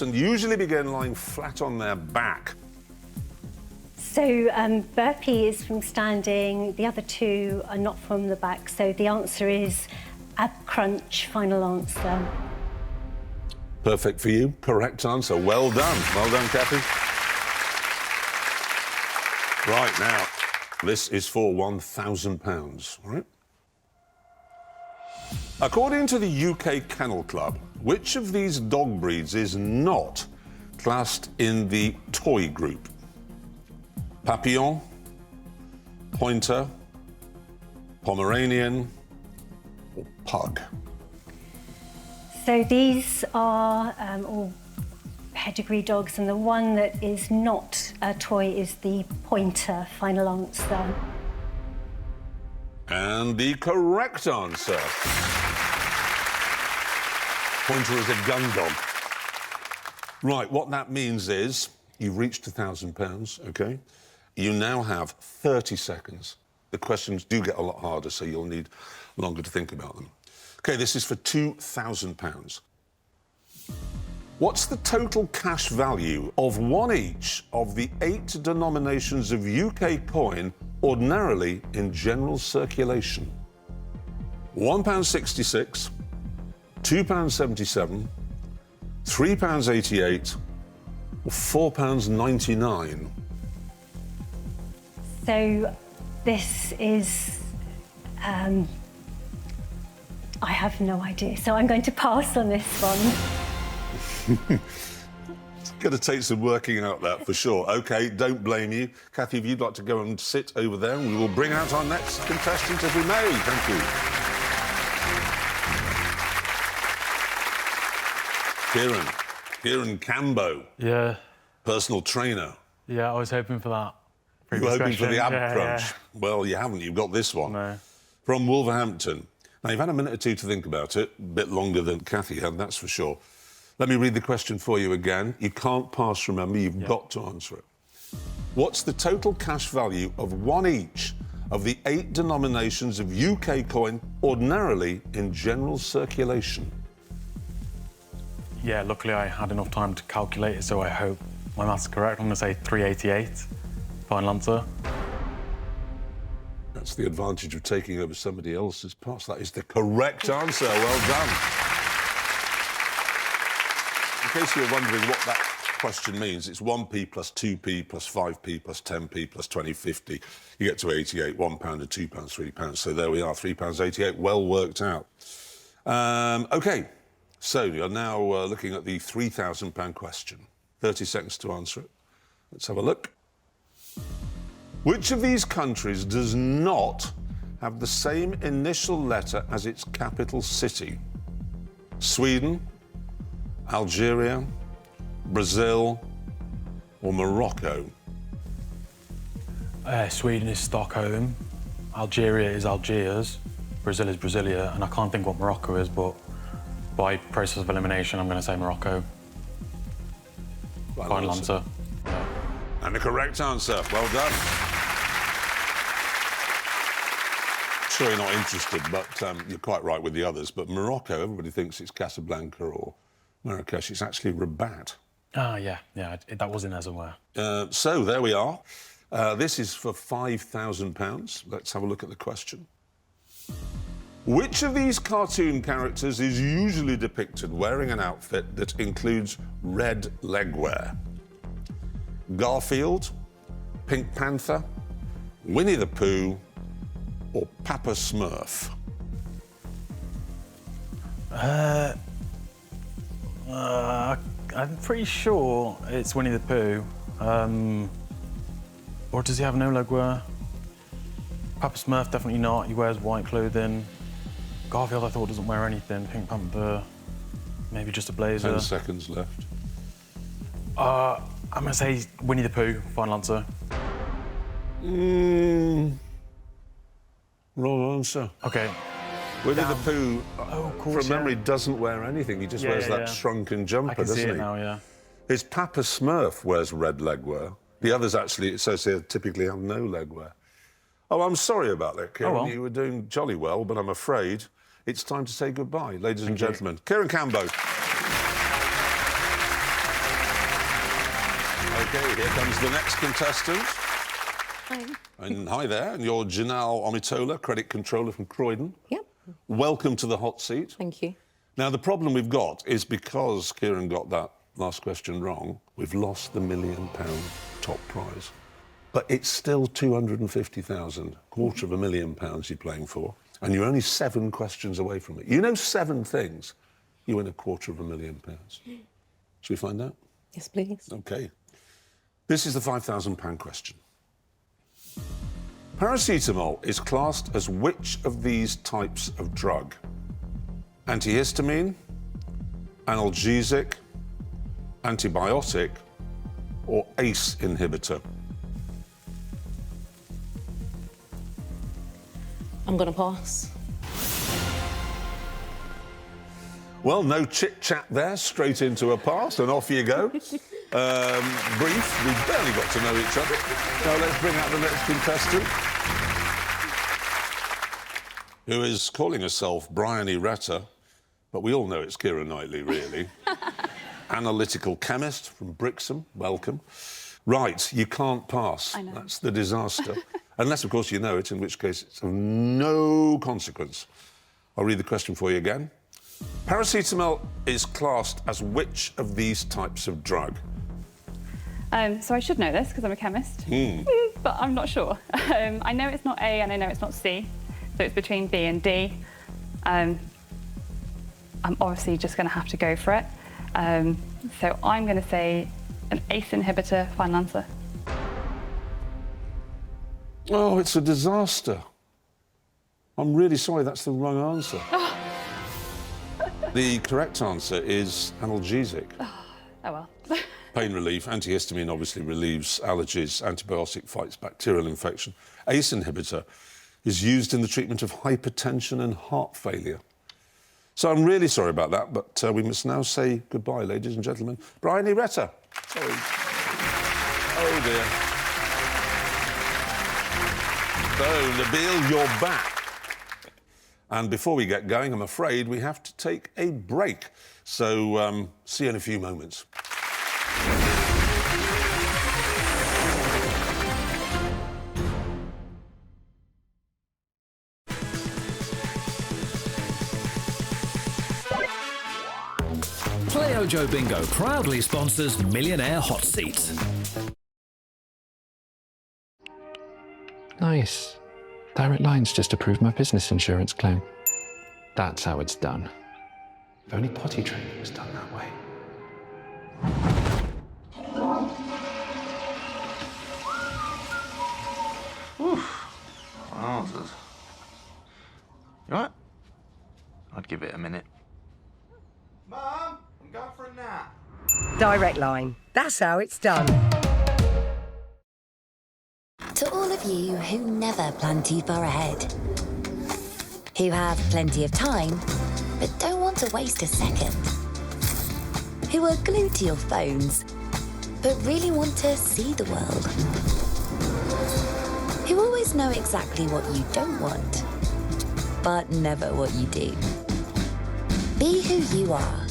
person usually begin lying flat on their back? So burpee is from standing, the other two are not from the back, so the answer is ab crunch, final answer. Perfect for you. Correct answer. Well done. Well done, Kathy. Right, now, this is for £1,000, all right? According to the UK Kennel Club, which of these dog breeds is not classed in the toy group? Papillon, Pointer, Pomeranian, or Pug? So these are all pedigree dogs, and the one that is not a toy is the Pointer, final answer. And the correct answer. Pointer is a gun dog. Right, what that means is you've reached £1,000, OK? You now have 30 seconds. The questions do get a lot harder, so you'll need longer to think about them. OK, this is for £2,000. What's the total cash value of one each of the 8 denominations of UK coin ordinarily in general circulation? £1.66, £2.77, £3.88, or £4.99? So this is... I have no idea, so I'm going to pass on this one. It's going to take some working out, that, for sure. OK, don't blame you. Kathy, if you'd like to go and sit over there, and we will bring out our next contestant if we may. Thank you. Kieran Cambo. Yeah. Personal trainer. Yeah, I was hoping for that. You were hoping for the ab Yeah, crunch. yeah. Well, you haven't. You've got this one. No. From Wolverhampton. Now, you've had a minute or two to think about it. A bit longer than Kathy had, that's for sure. Let me read the question for you again. You can't pass, remember. You've got to answer it. What's the total cash value of one each of the 8 denominations of UK coin ordinarily in general circulation? Yeah, luckily I had enough time to calculate it, so I hope my maths is correct. I'm going to say 388. Final answer. That's the advantage of taking over somebody else's pass. That is the correct answer. Well done. In case you're wondering what that question means, it's 1p plus 2p plus 5p plus 10p plus 20, 50. You get to 88, £1, £2, £3. So there we are, £3.88. Well worked out. OK, so you're now looking at the £3,000 question. 30 seconds to answer it. Let's have a look. Which of these countries does not have the same initial letter as its capital city? Sweden, Algeria, Brazil, or Morocco? Sweden is Stockholm. Algeria is Algiers. Brazil is Brasilia. And I can't think what Morocco is, but by process of elimination, I'm going to say Morocco. Final answer. Yeah. And the correct answer. Well done. Sure, you're not interested, but you're quite right with the others. But Morocco, everybody thinks it's Casablanca or Marrakesh. It's actually Rabat. Ah, yeah, that was in there somewhere. So there we are. This is for £5,000. Let's have a look at the question. Which of these cartoon characters is usually depicted wearing an outfit that includes red legwear? Garfield, Pink Panther, Winnie the Pooh, or Papa Smurf? I'm pretty sure it's Winnie the Pooh. Or does he have no legwear? Papa Smurf, definitely not. He wears white clothing. Garfield, I thought, doesn't wear anything. Pink Panther, maybe just a blazer. 10 seconds left. I'm going to say Winnie the Pooh, final answer. Wrong answer. OK. Winnie the Pooh, course, from memory, doesn't wear anything. He just wears that shrunken jumper, I can doesn't see he? it now, yeah. His Papa Smurf wears red legwear. The others actually, it says here, typically have no legwear. Oh, I'm sorry about that, Kieran. Oh, well. You were doing jolly well, but I'm afraid it's time to say goodbye, ladies and gentlemen. Kieran Cambo. OK, here comes the next contestant. Hi. And hi there, and you're Janelle Omitola, credit controller from Croydon. Yep. Welcome to the hot seat. Thank you. Now, the problem we've got is because Kieran got that last question wrong, we've lost the £1 million top prize. But it's still 250,000, £250,000 you're playing for, and you're only 7 questions away from it. You know 7 things, you win £250,000. Shall we find out? Yes, please. OK. This is the £5,000 question. Paracetamol is classed as which of these types of drug? Antihistamine, analgesic, antibiotic, or ACE inhibitor? I'm going to pass. Well, no chit-chat there, straight into a pass, and off you go. Brief, we've barely got to know each other. Now let's bring out the next contestant, who is calling herself Bryony Retta, but we all know it's Keira Knightley, really. Analytical chemist from Brixham, welcome. Right, you can't pass. I know. That's the disaster. Unless, of course, you know it, in which case it's of no consequence. I'll read the question for you again. Paracetamol is classed as which of these types of drug? So I should know this because I'm a chemist, but I'm not sure. I know it's not A and I know it's not C, so it's between B and D. I'm obviously just going to have to go for it. So I'm going to say an ACE inhibitor, final answer. Oh, it's a disaster. I'm really sorry, that's the wrong answer. The correct answer is analgesic. Oh well. Pain relief, antihistamine obviously relieves allergies, antibiotic fights bacterial infection. ACE inhibitor is used in the treatment of hypertension and heart failure. So I'm really sorry about that, but we must now say goodbye, ladies and gentlemen. Bryony Retta. Sorry. Oh, dear. So, Nabil, you're back. And before we get going, I'm afraid we have to take a break. So, see you in a few moments. Play Ojo Bingo proudly sponsors Millionaire Hot Seats. Nice. Direct Line's just approved my business insurance claim. That's how it's done. If only potty training was done that way. Wowzers. You all right? I'd give it a minute. Mum, I'm going for a nap. Direct Line. That's how it's done. To all of you who never plan too far ahead, who have plenty of time but don't want to waste a second, who are glued to your phones but really want to see the world, who always know exactly what you don't want but never what you do. Be who you are.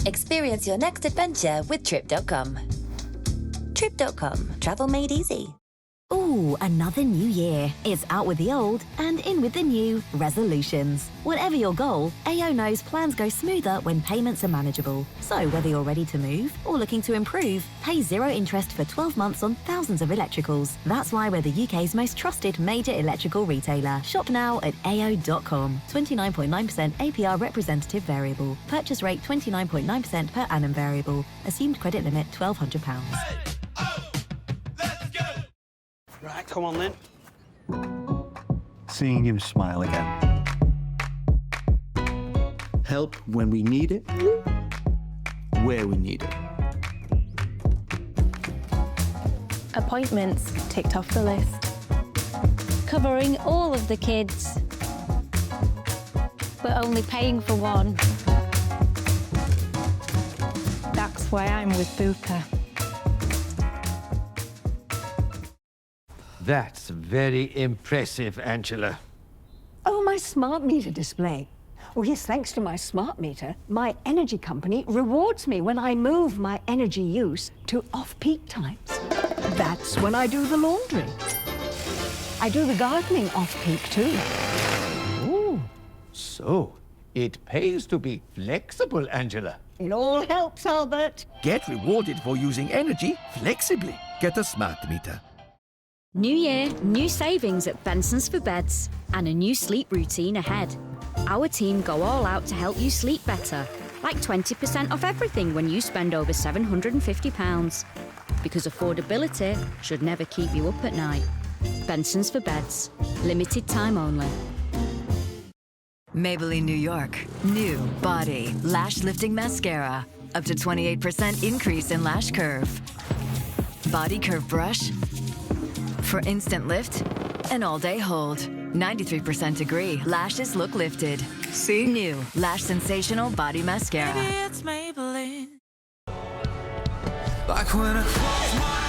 Experience your next adventure with Trip.com. Trip.com. Travel made easy. Ooh, another new year. It's out with the old and in with the new resolutions. Whatever your goal, AO knows plans go smoother when payments are manageable. So whether you're ready to move or looking to improve, pay 0 interest for 12 months on thousands of electricals. That's why we're the UK's most trusted major electrical retailer. Shop now at AO.com. 29.9% APR representative variable. Purchase rate 29.9% per annum variable. Assumed credit limit £1,200. Right, come on then. Seeing him smile again. Help when we need it, where we need it. Appointments ticked off the list. Covering all of the kids, but only paying for one. That's why I'm with Bupa. That's very impressive, Angela. Oh, my smart meter display. Oh, yes, thanks to my smart meter, my energy company rewards me when I move my energy use to off-peak times. That's when I do the laundry. I do the gardening off-peak too. Ooh, so it pays to be flexible, Angela. It all helps, Albert. Get rewarded for using energy flexibly. Get a smart meter. New year, new savings at Benson's for Beds, and a new sleep routine ahead. Our team go all out to help you sleep better, like 20% off everything when you spend over £750. Because affordability should never keep you up at night. Benson's for Beds, limited time only. Maybelline New York. New Body Lash Lifting Mascara. Up to 28% increase in lash curve. Body Curve Brush. For instant lift and all-day hold. 93% agree. Lashes look lifted. See? New Lash Sensational Body Mascara. Maybe it's Maybelline. Like when I close my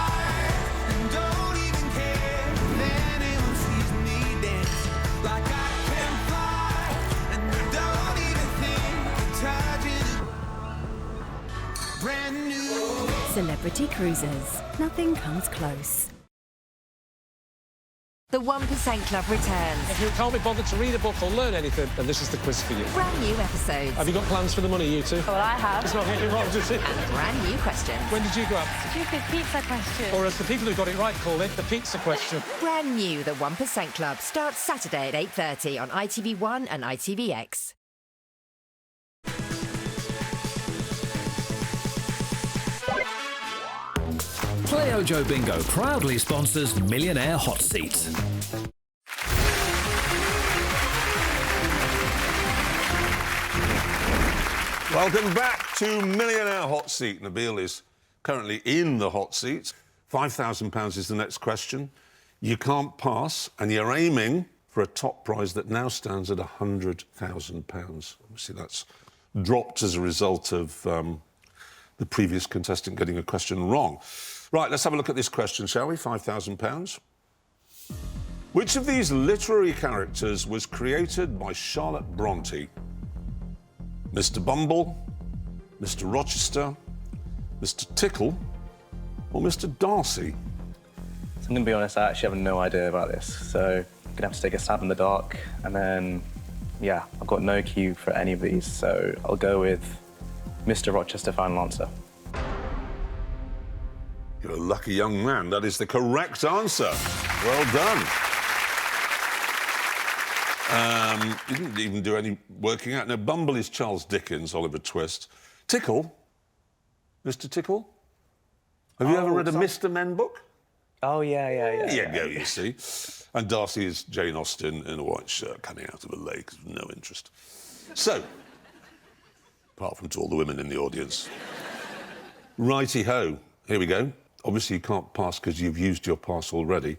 eyes and don't even care if anyone sees me dance. Like I can fly and don't even think of touching it. Brand new. Celebrity Cruises. Nothing comes close. The 1% Club returns. If you can't be bothered to read a book or learn anything, then this is the quiz for you. Brand new episodes. Have you got plans for the money, you two? Well, I have. It's not getting wrong, does it? And brand new questions. When did you grow up? Stupid pizza question. Or as the people who got it right call it, the pizza question. Brand new, The 1% Club starts Saturday at 8:30 on ITV1 and ITVX. Play Ojo Bingo proudly sponsors Millionaire Hot Seat. Welcome back to Millionaire Hot Seat. Nabil is currently in the hot seat. £5,000 is the next question. You can't pass, and you're aiming for a top prize that now stands at £100,000. Obviously, that's dropped as a result of the previous contestant getting a question wrong. Right, let's have a look at this question, shall we? £5,000. Which of these literary characters was created by Charlotte Bronte? Mr. Bumble, Mr. Rochester, Mr. Tickle, or Mr. Darcy? I'm going to be honest, I actually have no idea about this, so I'm going to have to take a stab in the dark, and then, yeah, I've got no cue for any of these, so I'll go with Mr. Rochester, final answer. You're a lucky young man. That is the correct answer. Well done. You didn't even do any working out. Now, Bumble is Charles Dickens, Oliver Twist. Tickle? Mr. Tickle? Have you ever read a Mr. Men book? Oh, yeah. There you go, you see. And Darcy is Jane Austen in a white shirt coming out of a lake, no interest. So, apart from to all the women in the audience. Righty-ho, here we go. Obviously, you can't pass because you've used your pass already,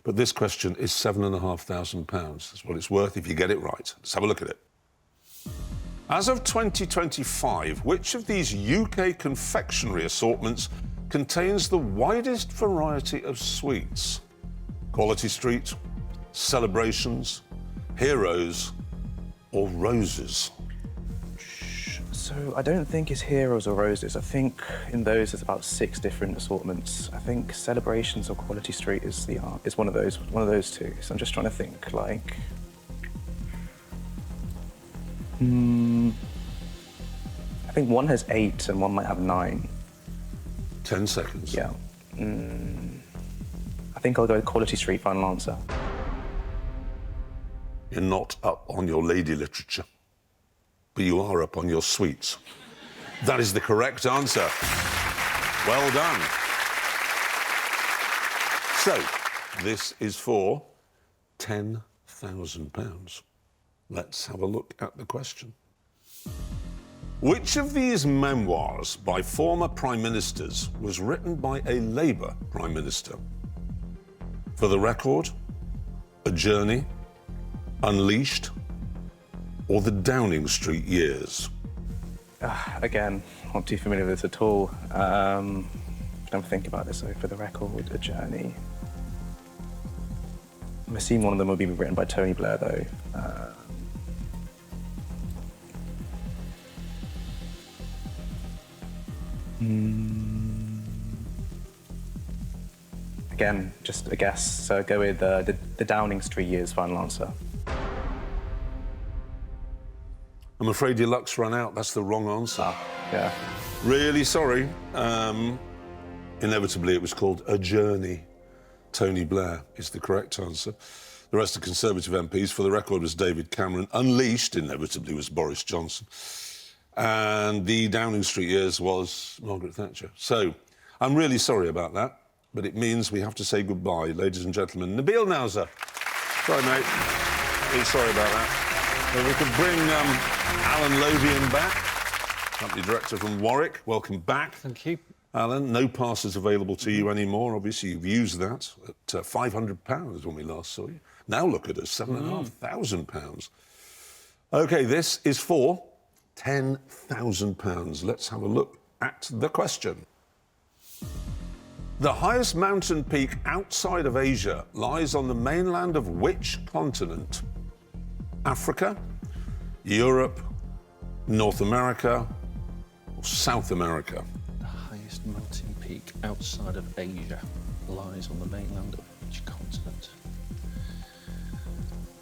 but this question is £7,500. That's what it's worth if you get it right. Let's have a look at it. As of 2025, which of these UK confectionery assortments contains the widest variety of sweets? Quality Street, Celebrations, Heroes, or Roses? So I don't think it's Heroes or Roses. I think in those there's about 6 different assortments. I think Celebrations or Quality Street is one of those two. So I'm just trying to think, like... I think one has 8 and one might have 9. 10 seconds. Yeah. I think I'll go with Quality Street, final answer. You're not up on your lady literature, but you are up on your sweets. That is the correct answer. Well done. So, this is for £10,000. Let's have a look at the question. Which of these memoirs by former Prime Ministers was written by a Labour Prime Minister? For the Record, A Journey, Unleashed, or The Downing Street Years? Again, not too familiar with this at all. Don't think about this. So, For the Record, A Journey. I'm assuming one of them will be written by Tony Blair, though. Again, just a guess. So go with the Downing Street years final answer. I'm afraid your luck's run out. That's the wrong answer. Yeah. Really sorry. Inevitably, it was called A Journey. Tony Blair is the correct answer. The rest of Conservative MPs, for the record, was David Cameron. Unleashed, inevitably, was Boris Johnson. And the Downing Street years was Margaret Thatcher. So I'm really sorry about that, but it means we have to say goodbye, ladies and gentlemen. Nabil Nauser. Sorry, mate. Really sorry about that. Well, we could bring Alan Lothian back, company director from Warwick. Welcome back. Thank you. Alan, no passes available to you anymore. Obviously, you've used that at £500 when we last saw you. Now look at us, £7,500. OK, this is for £10,000. Let's have a look at the question. The highest mountain peak outside of Asia lies on the mainland of which continent? Africa, Europe, North America, or South America? The highest mountain peak outside of Asia lies on the mainland of which continent?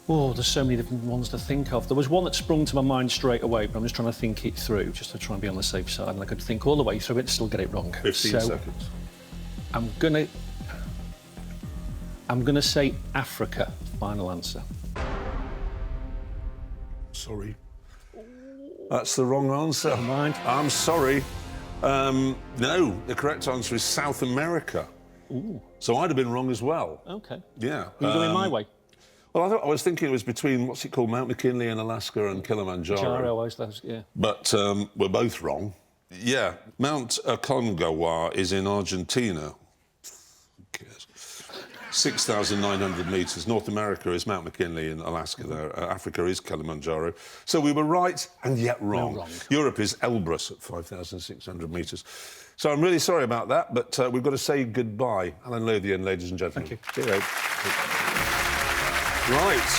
Oh, there's so many different ones to think of. There was one that sprung to my mind straight away, but I'm just trying to think it through, just to try and be on the safe side, and I could think all the way through it and still get it wrong. 15 seconds. I'm gonna say Africa. Final answer. Sorry. That's the wrong answer. Never mind. I'm sorry. No, the correct answer is South America. Ooh. So I'd have been wrong as well. Okay. Yeah. Are you going my way? Well, I was thinking it was between, what's it called, Mount McKinley in Alaska and Kilimanjaro. Yeah. But we're both wrong. Yeah, Mount Aconcagua is in Argentina. Who cares? 6,900 metres. North America is Mount McKinley in Alaska there. Africa is Kilimanjaro. So we were right and yet wrong. No, wrong. Europe is Elbrus at 5,600 metres. So I'm really sorry about that, but we've got to say goodbye. Alan Lothian, ladies and gentlemen. Thank you. Cheerio. Right.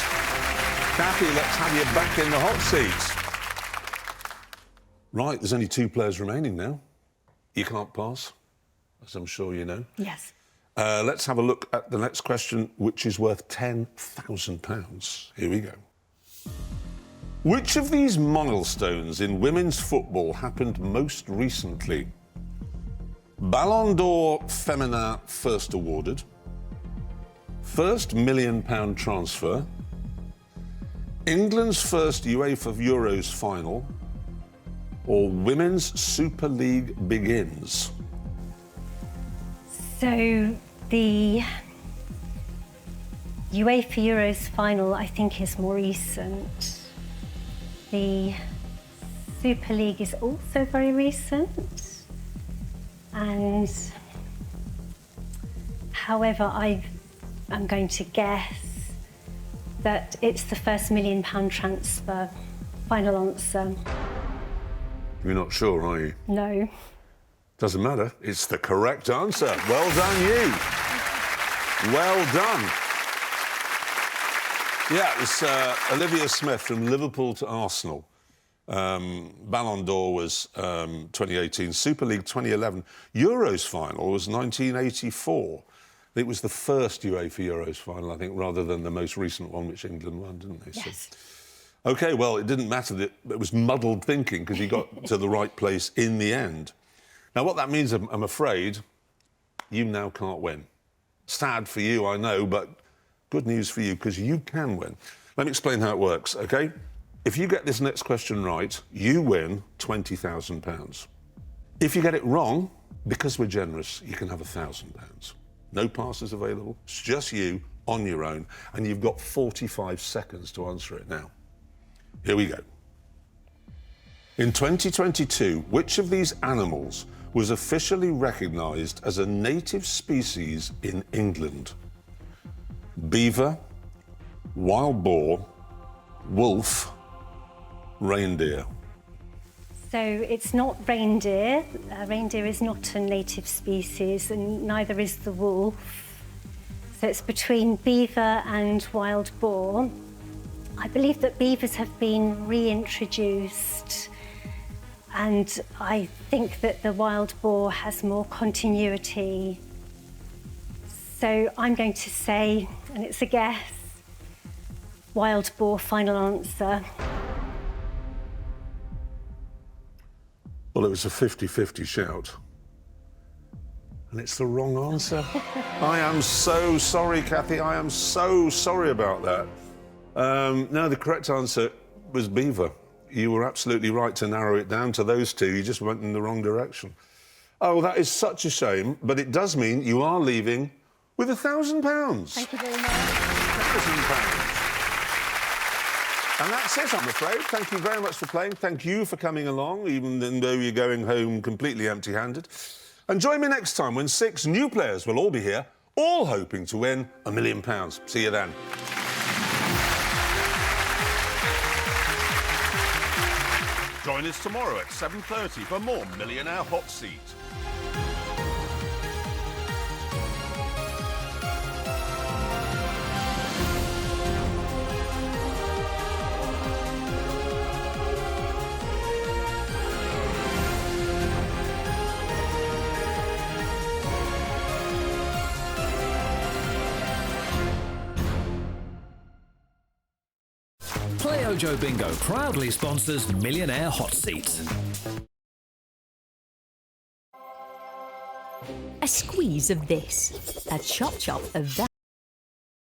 Kathy, let's have you back in the hot seat. Right, there's only 2 players remaining now. You can't pass, as I'm sure you know. Yes. Let's have a look at the next question, which is worth £10,000. Here we go. Which of these milestones in women's football happened most recently? Ballon d'Or Feminin first awarded, first £1 million transfer, England's first UEFA Euros final, or Women's Super League begins? So the UEFA Euros final, I think, is more recent. The Super League is also very recent. And however, I'm going to guess that it's the first £1 million transfer. Final answer. You're not sure, are you? No. Doesn't matter. It's the correct answer. Well done, you. Well done. Yeah, it was Olivia Smith from Liverpool to Arsenal. Ballon d'Or was 2018. Super League 2011. Euros final was 1984. It was the first UEFA Euros final, I think, rather than the most recent one, which England won, didn't they? Yes. So, OK, well, it didn't matter that it was muddled thinking because he got to the right place in the end. Now, what that means, I'm afraid, you now can't win. Sad for you, I know, but good news for you because you can win. Let me explain how it works, OK? If you get this next question right, you win £20,000. If you get it wrong, because we're generous, you can have £1,000. No passes available. It's just you on your own, and you've got 45 seconds to answer it now. Here we go. In 2022, which of these animals was officially recognised as a native species in England? Beaver, wild boar, wolf, reindeer. So it's not reindeer. Reindeer is not a native species, and neither is the wolf. So it's between beaver and wild boar. I believe that beavers have been reintroduced. And I think that the wild boar has more continuity. So I'm going to say, and it's a guess, wild boar, final answer. Well, it was a 50-50 shout. And it's the wrong answer. I am so sorry, Kathy. I am so sorry about that. No, the correct answer was beaver. You were absolutely right to narrow it down to those two. You just went in the wrong direction. Oh, that is such a shame, but it does mean you are leaving with £1,000. Thank you very much. £1,000. And that's it, I'm afraid. Thank you very much for playing. Thank you for coming along, even though you're going home completely empty-handed. And join me next time when 6 new players will all be here, all hoping to win £1 million. See you then. Join us tomorrow at 7:30 for more Millionaire Hot Seat. Play Ojo Bingo proudly sponsors Millionaire Hot Seat. A squeeze of this, a chop-chop of that.